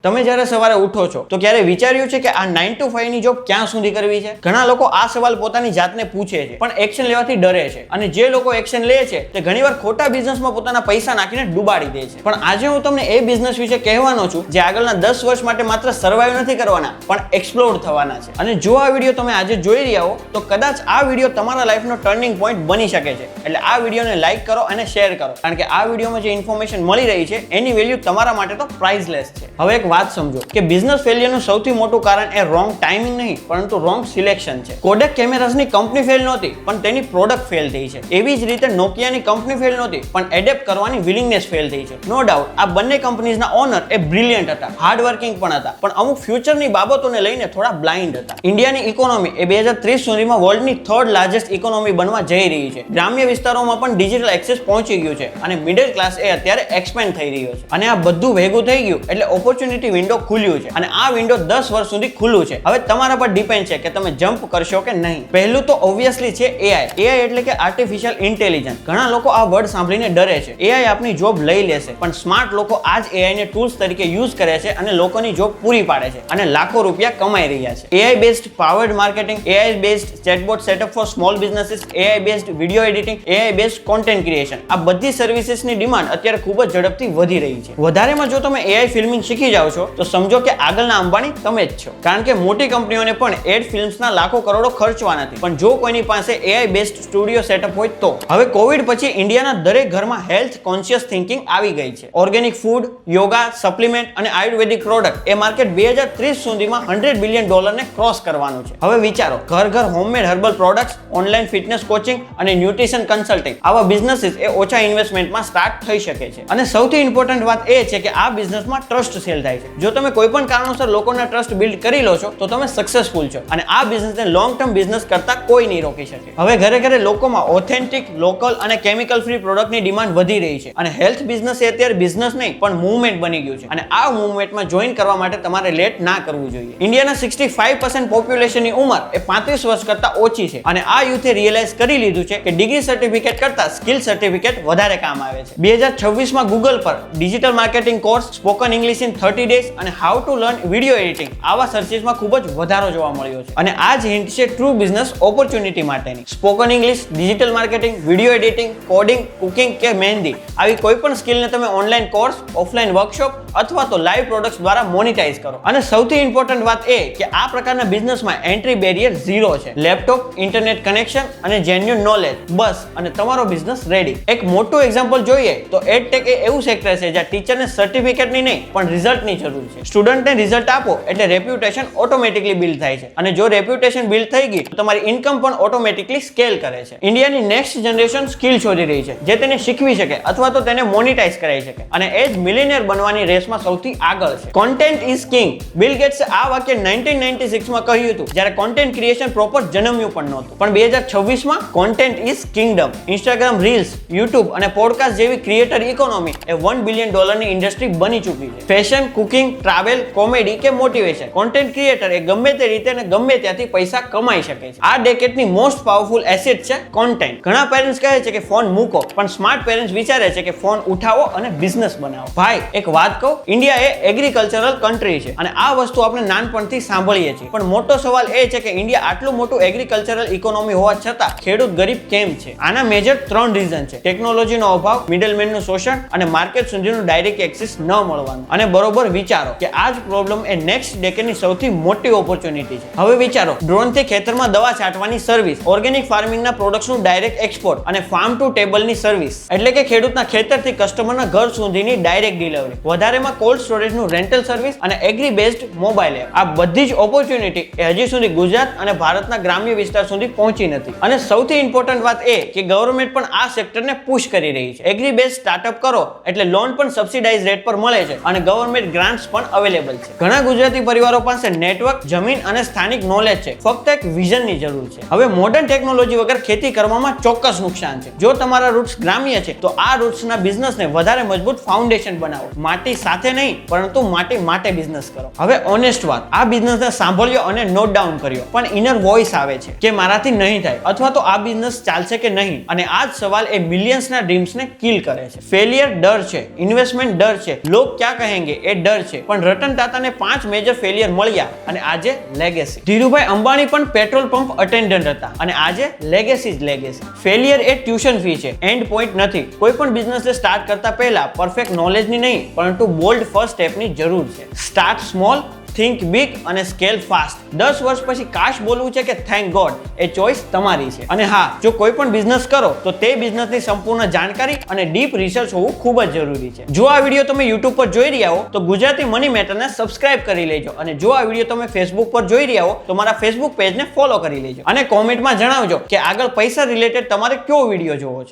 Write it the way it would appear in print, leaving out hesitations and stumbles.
તમે જ્યારે સવારે ઉઠો છો તો ક્યારે વિચાર્યું છે કે આ 9 to 5 ની જોબ ક્યાં સુધી કરવી છે? ઘણા લોકો આ સવાલ પોતાની જાતને પૂછે છે પણ એક્શન લેવાથી ડરે છે, અને જે લોકો એક્શન લે છે તે ઘણીવાર ખોટા બિઝનેસમાં પોતાના પૈસા નાખીને ડૂબાડી દે છે. પણ આજે હું તમને એ બિઝનેસ વિશે કહેવાનો છું જે આગળના 10 વર્ષ માટે માત્ર સર્વાઈવ નથી કરવાના પણ એક્સપ્લોર થવાના છે. અને જો આ વિડીયો તમે આજે જોઈ રહ્યા હો તો કદાચ આ વિડીયો તમારા લાઈફનો ટર્નિંગ પોઈન્ટ બની શકે છે. એટલે આ વિડીયોને લાઈક કરો અને શેર કરો, કારણ કે આ વિડીયોમાં જે ઇન્ફોર્મેશન મળી રહી છે એની વેલ્યુ તમારા માટે તો પ્રાઇઝલેસ છે. હવે એક વાત સમજો કે બિઝનેસ ફેલિયરનું સૌથી મોટું કારણ એ રોંગ ટાઈમિંગ નહીં પરંતુ રોંગ સિલેક્શન છે. કોડેક કેમેરાસની કંપની ફેલ નહોતી પણ તેની પ્રોડક્ટ ફેલ થઈ છે. એવી જ રીતે નોકિયાની કંપની ફેલ નહોતી પણ એડેપ્ટ કરવાની વિલિંગનેસ ફેલ થઈ છે. નો ડાઉટ આ બંને કંપનીઝના ઓનર એ બ્રિલિયન્ટ હતા, હાર્ડ વર્કિંગ પણ હતા, પણ અમુક ફ્યુચરની બાબતોને લઈને થોડા બ્લાઇન્ડ હતા. ઇન્ડિયાની ઇકોનોમી એ 2030 સુધીમાં વર્લ્ડની થર્ડ લાર્જેસ્ટ ઇકોનોમી બનવા જઈ રહી છે. ગ્રામ્ય વિસ્તારોમાં પણ ડિજિટલ એક્સેસ પહોંચી ગયું છે અને મિડલ ક્લાસ એ અત્યારે એક્સપેન્ડ થઈ રહ્યો છે. અને આ બધું ભેગું થઈ ગયું એટલે ઓપોર્ચ્યુનિટી વિન્ડો ખુલ્યું છે, અને આ વિન્ડો 10 વર્ષ સુધી ખુલ્લું છે. હવે તમારા પર ડિપેન્ડ છે કે તમે જમ્પ કરશો કે નહીં. પહેલું તો ઓબ્વિયસલી છે AI એટલે કે આર્ટિફિશિયલ ઇન્ટેલિજન્સ. ઘણા લોકો આ વર્ડ સાંભળીને ડરે છે. AI આપની જોબ લઈ લેશે, પણ સ્માર્ટ લોકો આ જ AI ને ટૂલ્સ તરીકે યુઝ કરે છે અને લોકોની જોબ પૂરી પાડે છે અને લાખો રૂપિયા કમાઈ રહ્યા છે. AI based powered marketing, AI based chatbot setup for small businesses, AI based video editing, AI based content creation, આ બધી સર્વિસીસની ડિમાન્ડ અત્યારે ખૂબ જ ઝડપથી વધી રહી છે. વધારેમાં જો તમે AI ફિલ્મિંગ શીખી જાઓ છો તો સમજો કે આગળના અંબાણી તમે જ છો, કારણ કે મોટી કંપનીઓને પણ એડ ફિલ્મ્સના લાખો કરોડો ખર્ચવા નથી, પણ જો કોઈની પાસે AI બેઝડ સ્ટુડિયો સેટઅપ હોય તો. હવે કોવિડ પછી ઇન્ડિયાના દરેક ઘરમાં હેલ્થ કોન્શિયસ થિંકિંગ આવી ગઈ છે. ઓર્ગેનિક ફૂડ, યોગા, સપ્લિમેન્ટ અને આયુર્વેદિક પ્રોડક્ટ એ માર્કેટ 2030 સુધીમાં $100 બિલિયન ક્રોસ કરવાનું છે. હવે વિચારો, ઘર homemade herbal products, online fitness coaching અને ન્યુટ્રિશન કન્સલ્ટિંગ, આવા બિઝનેસીસ એ ઓછા ઇન્વેસ્ટમેન્ટમાં સ્ટાર્ટ થઈ શકે છે. અને સૌથી ઇમ્પોર્ટન્ટ વાત એ છે કે આ બિઝનેસમાં ટ્રસ્ટ સેલ થાય છે. જો તમે કોઈ પણ કારણોસર લોકોના ટ્રસ્ટ બિલ્ડ કરી લો છો તો તમે સક્સેસફુલ છો, અને આ બિઝનેસને લોંગ ટર્મ બિઝનેસ કરતા કોઈ નહીં રોકી શકે. હવે ઘરે લોકોમાં ઓથેન્ટિક, લોકલ અને કેમિકલ ફ્રી પ્રોડક્ટની ડિમાન્ડ વધી રહી છે, અને હેલ્થ બિઝનેસ એ અત્યારે બિઝનેસ નહીં પણ મૂવમેન્ટ બની ગયું છે. અને આ મૂવમેન્ટમાં જોઈન કરવા માટે તમારે લેટ ના કરવું જોઈએ. ઇન્ડિયાના 65% પોપ્યુલેશનની ઉંમર એ 35 વર્ષ કરતા ઓછી છે, અને આ યુથે રિયલાઇઝ કરી લીધું છે કે ડિગ્રી સર્ટિફિકેટ કરતા સ્કિલ સર્ટિફિકેટ વધારે કામ આવે છે. 2026માં ગૂગલ પર digital marketing course, spoken English in 30 days અને how to learn video editing, આવા સર્ચિસમાં ખૂબ જ વધારો જોવા મળ્યો છે. અને આ જ હિન્ટ છે ટ્રુ બિઝનેસ ઓપોર્ચ્યુનિટી માટેની. Spoken English, digital marketing, video editing, coding, cooking કે મહેંદી, આવી કોઈ પણ સ્કિલને તમે ઓનલાઈન કોર્સ, ઓફલાઈન વર્કશોપ અથવા તો લાઈવ પ્રોડક્ટ્સ દ્વારા મોનેટાઇઝ કરો. અને સૌથી ઇમ્પોર્ટન્ટ વાત એ કે આ પ્રકારના બિઝનેસમાં એન્ટ્રી બેરિયર 0 છે. લેપટોપ, ઇન્ટરનેટ કનેક્શન અને જેન્યુઅન નોલેજ, બસ, અને તમારો બિઝનેસ રેડી. એક મોટું એક્ઝામ્પલ જોઈએ તો એડટેક એ એવું સેક્ટર છે જ્યાં ટીચરને સર્ટિફિકેટની નહીં પણ રિઝલ્ટની જરૂર છે. સ્ટુડન્ટને રિઝલ્ટ આપો એટલે રેપ્યુટેશન ઓટોમેટિકલી બિલ્ડ થાય છે, અને જો રેપ્યુટેશન બિલ્ડ થઈ ગઈ તો તમારી ઇન્કમ પણ ઓટોમેટિકલી સ્કેલ કરે છે. ઇન્ડિયાની નેક્સ્ટ જનરેશન સ્કિલ શોધી રહી છે જે તેને શીખવી શકે અથવા તો તેને મોનેટાઇઝ કરાવી શકે, અને એ જ મિલિયનેર બનવાની રેસમાં સૌથી આગળ છે. Content is king. બિલ ગેટ્સે આ વાક્ય 1996માં કહ્યું હતું જ્યારે કોન્ટેન્ટ ક્રિએશન પ્રોપર જન્મ્યું પણ નહોતું. પણ 2026માં content is kingdom. Instagram reels, YouTube અને પોડકાસ્ટ જેવી ક્રિએટર ઇકોનોમી એ $1 બિલિયન ની ઇન્ડસ્ટ્રી બની ચૂકી છે. ફેશન, કુકિંગ, ટ્રાવેલ, કોમેડી કે મોટિવેશન, કોન્ટેન્ટ ક્રિએટર એ ગમે તે રીતે અને ગમે ત્યાંથી પૈસા કમાઈ શકે છે. આ ડેકેડની મોસ્ટ પાવરફુલ એસેટ છે કોન્ટેન્ટ. ઘણા પેરેન્ટ્સ કહે છે કે ફોન મૂકો, પણ સ્માર્ટ પેરેન્ટ્સ વિચારે છે કે ફોન ઉઠાવો અને બિઝનેસ બનાવો. ભાઈ એક વાત કહું, ઇન્ડિયા એ એગ્રીકલ્ચરલ કન્ટ્રી છે, અને આ વસ્તુ આપણે નાનપણથી સાંભળીએ છીએ. પણ મોટો સવાલ એ છે કે ઇન્ડિયા આટલું મોટું એગ્રીકલ્ચરલ ઇકોનોમી હોવા છતાં ખેડૂત ગરીબ કેમ છે? આના મેજર 3 રીઝન છે: ટેકનોલોજીનો અભાવ, મિડલમેનનું શોષણ અને માર્કેટ સુધીનું ડાયરેક્ટ એક્સેસ ન મળવાનું. અને બરોબર વિચારો કે આ જ પ્રોબ્લેમ એ નેક્સ્ટ ડેકેડની સૌથી મોટી ઓપોર્ચ્યુનિટી છે. હવે વિચારો, ડ્રોનથી ખેતરમાં દવા છાંટવાની સર્વિસ, ઓર્ગેનિક ફાર્મિંગના પ્રોડક્ટ્સનું ડાયરેક્ટ એક્સપોર્ટ અને ફાર્મ ટુ ટેબલની સર્વિસ, એટલે કે ખેડૂતના ખેતરથી કસ્ટમરના ઘર સુધીની ડાયરેક્ટ ડિલિવરી. વધારેમાં કોલ્ડ સ્ટોરેજનું રેન્ટલ સર્વિસ અને એગ્રી બેઝડ મોબાઈલ એપ. આ બધી જ ઓપોર્ચ્યુનિટી એ હજી સુધી ગુજરાત અને ભારતના ગ્રામ્ય વિસ્તાર સુધી પહોંચી નથી. અને સૌથી ઇમ્પોર્ટન્ટ વાત એ કે ગવર્મેન્ટ પણ આ સેક્ટરને પુશ કરી રહી છે. એગ્રી બેઝ સ્ટાર્ટઅપ કરો એટલે લોન પણ સબસિડાઇઝ રેટ પર મળે છે અને ગવર્મેન્ટ ગ્રાન્ટ્સ પણ અવેલેબલ છે. ઘણા ગુજરાતી પરિવારો પાસે નેટવર્ક, જમીન અને સ્થાનિક નોલેજ છે, ફક્ત એક વિઝનની જરૂર છે. હવે મોડર્ન ટેકનોલોજી વગર ખેતી કરવામાં ચોક્કસ નુકસાન છે. જો તમારા રૂટ્સ ગ્રામ્ય છે તો આ રૂટ્સના બિઝનેસને વધારે મજબૂત ફાઉન્ડેશન બનાવો. માટી સાથે નહીં પરંતુ માટી માટે બિઝનેસ કરો. હવે ઓનેસ્ટ વાત, આ બિઝનેસને સાંભળ્યો અને નોટ ડાઉન કર્યો, પણ ઇનર વોઇસ આવે છે કે મારાથી નહીં થાય અથવા તો આ બિઝનેસ ચાલશે કે નહીં. અને આ જ સવાલ એ મિલિયન્સના ડ્રીમ્સને કિલ કરે છે. ફેલિયર ડર છે, ઇન્વેસ્ટમેન્ટ ડર છે, લોગ ક્યાં કહેંગે એ ડર છે, પણ રતન ટાટાને 5 મેજર ફેલિયર મળ્યા અને આજે લેગેસી. ધીરુભાઈ અંબાણી પણ પેટ્રોલ પંપ અટેન્ડન્ટ હતા અને આજે લેગેસી જ લેગેસી. ફેલિયર એ ટ્યુશન ફી છે, એન્ડ પોઈન્ટ નથી. કોઈ પણ બિઝનેસને સ્ટાર્ટ કરતા પહેલા પરફેક્ટ નોલેજની નહીં પરંતુ બોલ્ડ ફર્સ્ટ સ્ટેપની જરૂર છે. સ્ટાર્ટ સ્મોલ, થિંક બિગ અને સ્કેલ ફાસ્ટ. 10 વર્ષ પછી કાશ બોલવું છે કે થેન્ક ગોડ, એ ચોઇસ તમારી છે. અને હા, જો કોઈ પણ બિઝનેસ કરો તો તે બિઝનેસની સંપૂર્ણ જાણકારી અને ડીપ રિસર્ચ હોવું ખૂબ જ જરૂરી છે. જો આ વિડીયો તમે YouTube પર જોઈ રહ્યા હો તો ગુજરાતી મની મેટરને સબસ્ક્રાઇબ કરી લેજો, અને જો આ વિડીયો તમે Facebook પર જોઈ રહ્યા હો તો મારા Facebook પેજને ફોલો કરી લેજો, અને કોમેન્ટમાં જણાવજો કે આગળ પૈસા રિલેટેડ તમારે કયો વિડીયો જોવો છે.